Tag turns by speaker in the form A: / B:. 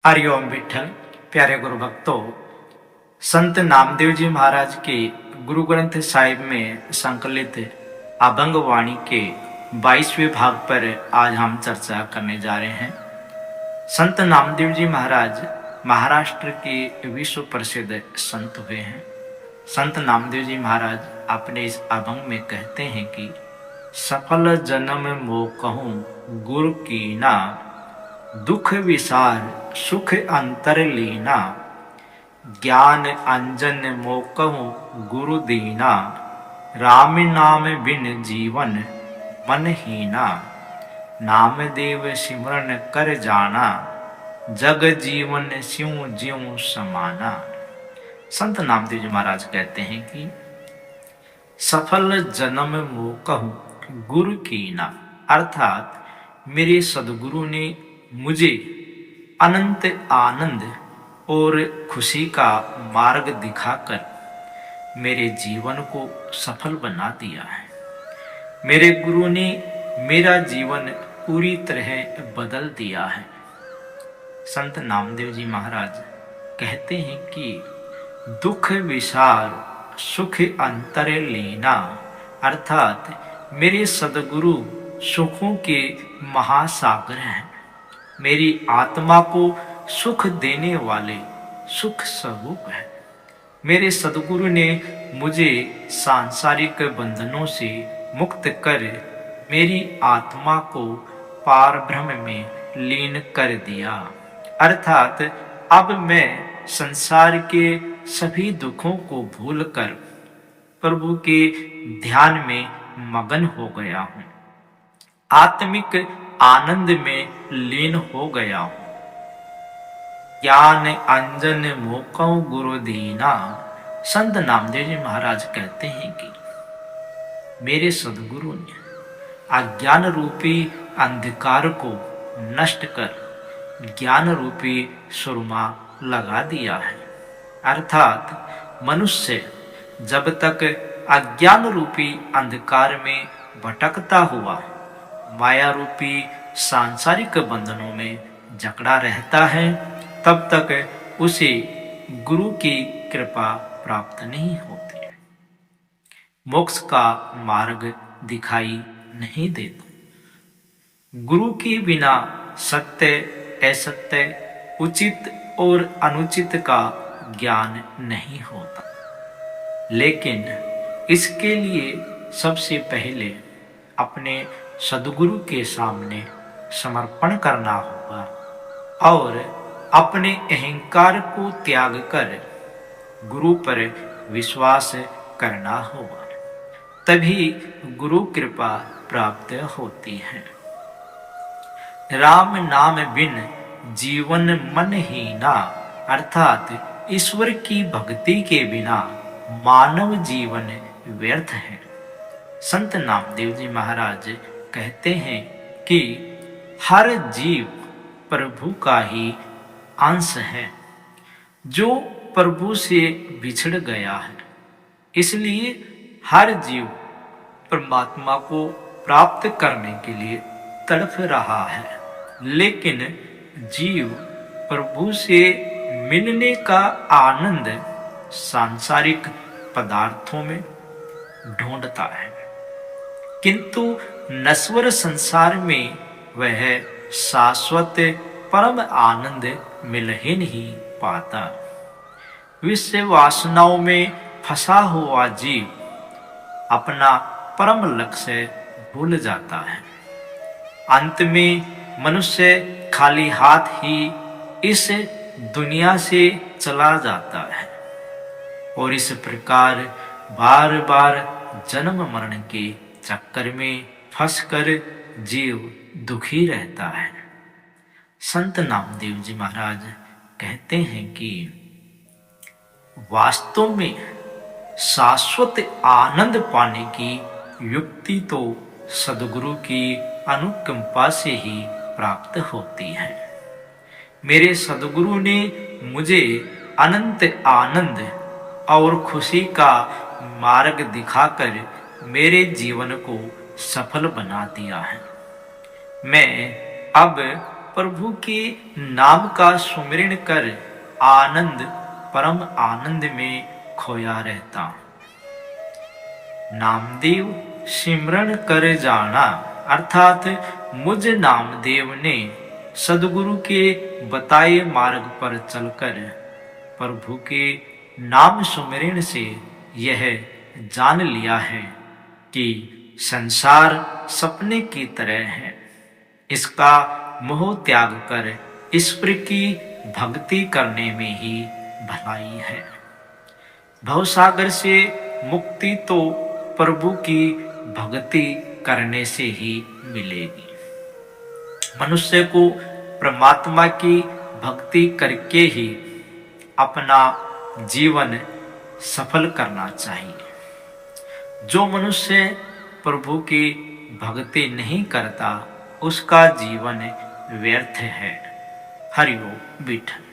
A: हरिओम विठल। प्यारे गुरु भक्तों, संत नामदेव जी महाराज के गुरु ग्रंथ साहिब में संकलित अभंग वाणी के 22वें भाग पर आज हम चर्चा करने जा रहे हैं। संत नामदेव जी महाराज महाराष्ट्र के विश्व प्रसिद्ध संत हुए हैं। संत नामदेव जी महाराज अपने इस अभंग में कहते हैं कि सफल जन्म मोह कहूँ गुरु की ना, दुख विसार सुख अंतर लीना, ज्ञान अंजन मोकहु गुरु दीना, राम नाम बिन जीवन मन हीना, नाम देव सिमरन कर जाना, जग जीवन स्यों ज्यों समाना। संत नामदेव जी महाराज कहते हैं कि सफल जन्म मोकहु गुरु कीना, अर्थात मेरे सदगुरु ने मुझे अनंत आनंद और खुशी का मार्ग दिखाकर मेरे जीवन को सफल बना दिया है। मेरे गुरु ने मेरा जीवन पूरी तरह बदल दिया है। संत नामदेव जी महाराज कहते हैं कि दुख विसार सुख अंतर लीना, अर्थात मेरे सदगुरु सुखों के महासागर हैं। मेरी आत्मा को सुख देने वाले सुख स्वरूप है। मेरे सदगुरु ने मुझे सांसारिक बंधनों से मुक्त कर मेरी आत्मा को पार ब्रह्म में लीन कर दिया, अर्थात अब मैं संसार के सभी दुखों को भूलकर प्रभु के ध्यान में मगन हो गया हूँ, आत्मिक आनंद में लीन हो गया हूं। ज्ञान अंजन मोकौ गुरु दीना। संत नामदेव जी महाराज कहते हैं कि मेरे सदगुरु ने अज्ञान रूपी अंधकार को नष्ट कर ज्ञान रूपी सुरमा लगा दिया है, अर्थात मनुष्य जब तक अज्ञान रूपी अंधकार में भटकता हुआ माया रूपी सांसारिक बंधनों में जकड़ा रहता है, तब तक उसे गुरु की कृपा प्राप्त नहीं होती, मोक्ष का मार्ग दिखाई नहीं देता। गुरु के बिना सत्य असत्य उचित और अनुचित का ज्ञान नहीं होता, लेकिन इसके लिए सबसे पहले अपने सदगुरु के सामने समर्पण करना होगा और अपने अहंकार को त्याग कर गुरु पर विश्वास करना होगा, तभी गुरु कृपा प्राप्त होती है। राम नाम बिन जीवन मन हीना, अर्थात ईश्वर की भक्ति के बिना मानव जीवन व्यर्थ है। संत नामदेव जी महाराज कहते हैं कि हर जीव प्रभु का ही अंश है जो प्रभु से बिछड़ गया है, इसलिए हर जीव परमात्मा को प्राप्त करने के लिए तड़प रहा है, लेकिन जीव प्रभु से मिलने का आनंद सांसारिक पदार्थों में ढूंढता है, किंतु नश्वर संसार में वह शाश्वत परम आनंद मिल ही नहीं पाता। विषय वासनाओं में फंसा हुआ जीव अपना परम लक्ष्य भूल जाता है। अंत में मनुष्य खाली हाथ ही इस दुनिया से चला जाता है और इस प्रकार बार बार जन्म मरण के चक्कर में फंसकर जीव दुखी रहता है। संत नामदेव जी महाराज कहते हैं कि वास्तव में शाश्वत आनंद पाने की युक्ति तो सदगुरु की अनुकंपा से ही प्राप्त होती है। मेरे सदगुरु ने मुझे अनंत आनंद और खुशी का मार्ग दिखाकर मेरे जीवन को सफल बना दिया है। मैं अब प्रभु के नाम का सुमिरन कर आनंद परम आनंद में खोया रहता। नामदेव सिमरन कर जाना अर्थात मुझ नामदेव ने सदगुरु के बताए मार्ग पर चलकर प्रभु के नाम सुमिरन से यह जान लिया है कि संसार सपने की तरह है, इसका मोह त्याग कर ईश्वर की भक्ति करने में ही भलाई है। भवसागर से मुक्ति तो प्रभु की भक्ति करने से ही मिलेगी। मनुष्य को परमात्मा की भक्ति करके ही अपना जीवन सफल करना चाहिए। जो मनुष्य प्रभु की भक्ति नहीं करता उसका जीवन व्यर्थ है। हरि ओम विठ्ठल।